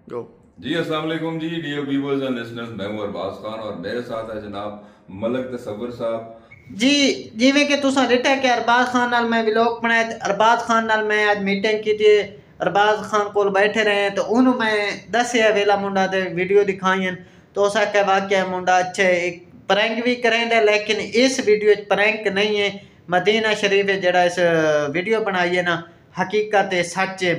गो। जी अस्सलाम वालेकुम जी dear viewers and listeners, मैं हूं अरबाज खान और मेरे साथ है जनाब मलक तसव्वुर साहब। जी जिमें कि तुसा डिठा कि अरबाज खान नाल मैं व्लॉग बनाया ते अरबाज खान नाल मैं आज मीटिंग की थी। अरबाज खान कोल बैठे रहे तो उन्होंने मैं दसिया वेला मुंडा ते वीडियो दिखाई तो उस आख्या वाकया मुंडा अच्छे एक प्रैंक भी करेंदा, लेकिन इस वीडियो प्रैंक नहीं है। मदीना शरीफ जड़ा इस वीडियो बनाई है ना, हकीकत है, सच है।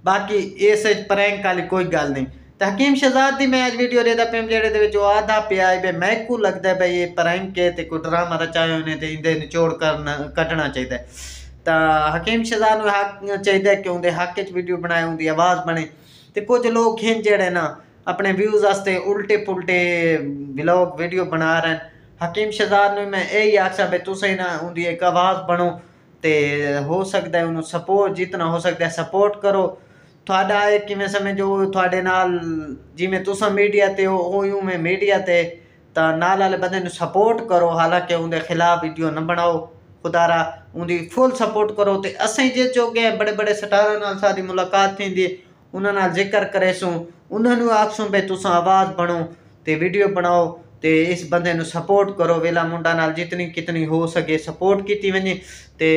बाकी इस प्रैंक वाली कोई गल नहीं। तो हकीम शहजाद दी मैं आज वीडियो देता पे जेड़े दे विच आधा पिया है मैं को लगदा है भाई ये प्रैंक है ते कोई ड्रामा रचाया उन्हें ते इंदे निचोड़ करना कटना चाहिए। तो हकीम शहजाद नु हक चाहिए कि उनके हक च वीडियो बनाए उनकी आवाज़ बने। तो कुछ लोग हैं जेड़े ना अपने व्यूज़ वास्ते उल्टे पुल्टे व्लॉग वीडियो बना रहे हैं। हकीम शहजाद नु मैं यही आखा भाई तुसें ना उनकी एक आवाज़ बनो ते हो सकता है उन्होंने सपोर्ट जितना हो सकता है सपोर्ट करो। थोड़ा एक किवें समझो थोड़े नाल जिवें तुसा मीडिया ते हो यूं मैं मीडिया ते ता नाल वाले बंदे नु सपोर्ट करो, हालांकि उनके खिलाफ वीडियो न बनाओ। खुदारा उनकी फुल सपोर्ट करो। तो असें जे चोगे बड़े बड़े स्टारां नाल साडी मुलाकात थींदी, उन्हां नाल जिक्र करेसूं, उन्हां नु आखसूं भाई तुसा आवाज़ बनो ते वीडियो बनाओ ते इस बंदे नु सपोर्ट करो। वेला मुंडा नाल जितनी कितनी हो सके सपोर्ट की वने ते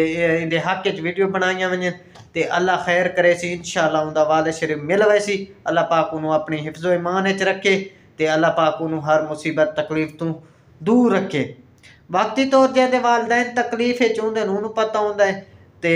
इंदे हक च वीडियो बनाइयां वने ते अल्लाह खैर करे सी। इंशाअल्लाह उनका वाले शरीफ मिल वैसी। अल्लाह पाक उन्होंने अपनी हिफ्ज़ो ईमान च रखे ते अल्लाह पाक उन्होंने हर मुसीबत तकलीफ तो दूर रखे। वक्ती तौर जैसे वालदैन तकलीफ होंदे उन्होंने पता होंदा है ते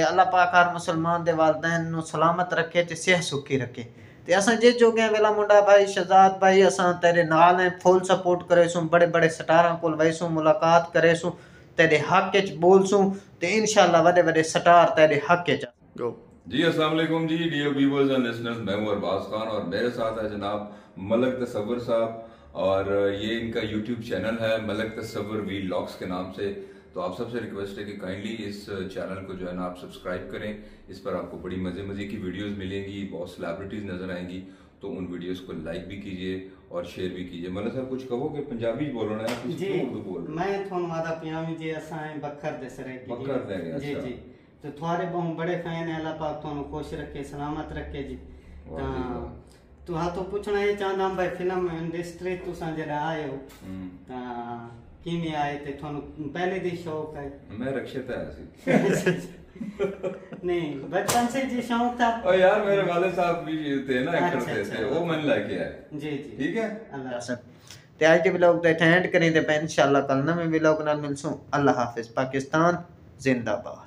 अल्लाह पाक हर मुसलमान दे वालदैन नु सलामत रखे ते सेहत सुखी रखे। ते असां जे जोगे वेला मुंडा भाई शहजाद भाई असां तेरे नाल हैं, फुल सपोर्ट करेसूं, बड़े बड़े स्टारां कोल वैसूं मुलाकात करेसूं, तेरे हक च बोलसूं ते इंशाअल्लाह वडे वडे स्टार तेरे हक च गो। जी अस्सलाम वालेकुम जी डियर व्यूअर्स एंड लिसनर्स, मैं हूं अरबाज खान और मेरे साथ है जनाब मलक तसव्वुर साहब। और ये इनका यूट्यूब चैनल है मलक तसव्वुर व्लॉग्स के नाम से। तो आप सबसे रिक्वेस्ट है कि काइंडली इस चैनल को जो है ना आप सब्सक्राइब करें। इस पर आपको बड़ी मजे की वीडियोस मिलेंगी, बहुत सेलिब्रिटीज नजर आएंगी, तो उन वीडियोस को लाइक भी कीजिए और शेयर भी कीजिए। मतलब सर कुछ कहो कि पंजाबी बोलना है जी मैं थोन वादा पियामी जी असा बखर दे सरे की बखर दे जी जी तो थोड़े बहुत बड़े फैन है। अल्लाह पाक थोन खुश रखे सलामत रखे जी। तो हाँ तो पूछना ये चाहता भाई फिल्म इंडस्ट्री तुसा जरा आए हो ता किमें आए ते थोन पहले दी शौक है? मैं रक्षित है नहीं बचपन से जी शौक था। और यार मेरे वाले साहब भी थे ना एक्टर थे वो मैंने लेके आए। जी जी ठीक है। अल्लाह ते आज के व्लॉग ते एंड करें ते इंशाल्लाह कल नवे व्लॉग नाल मिलसूं। अल्लाह हाफिज। पाकिस्तान जिंदाबाद।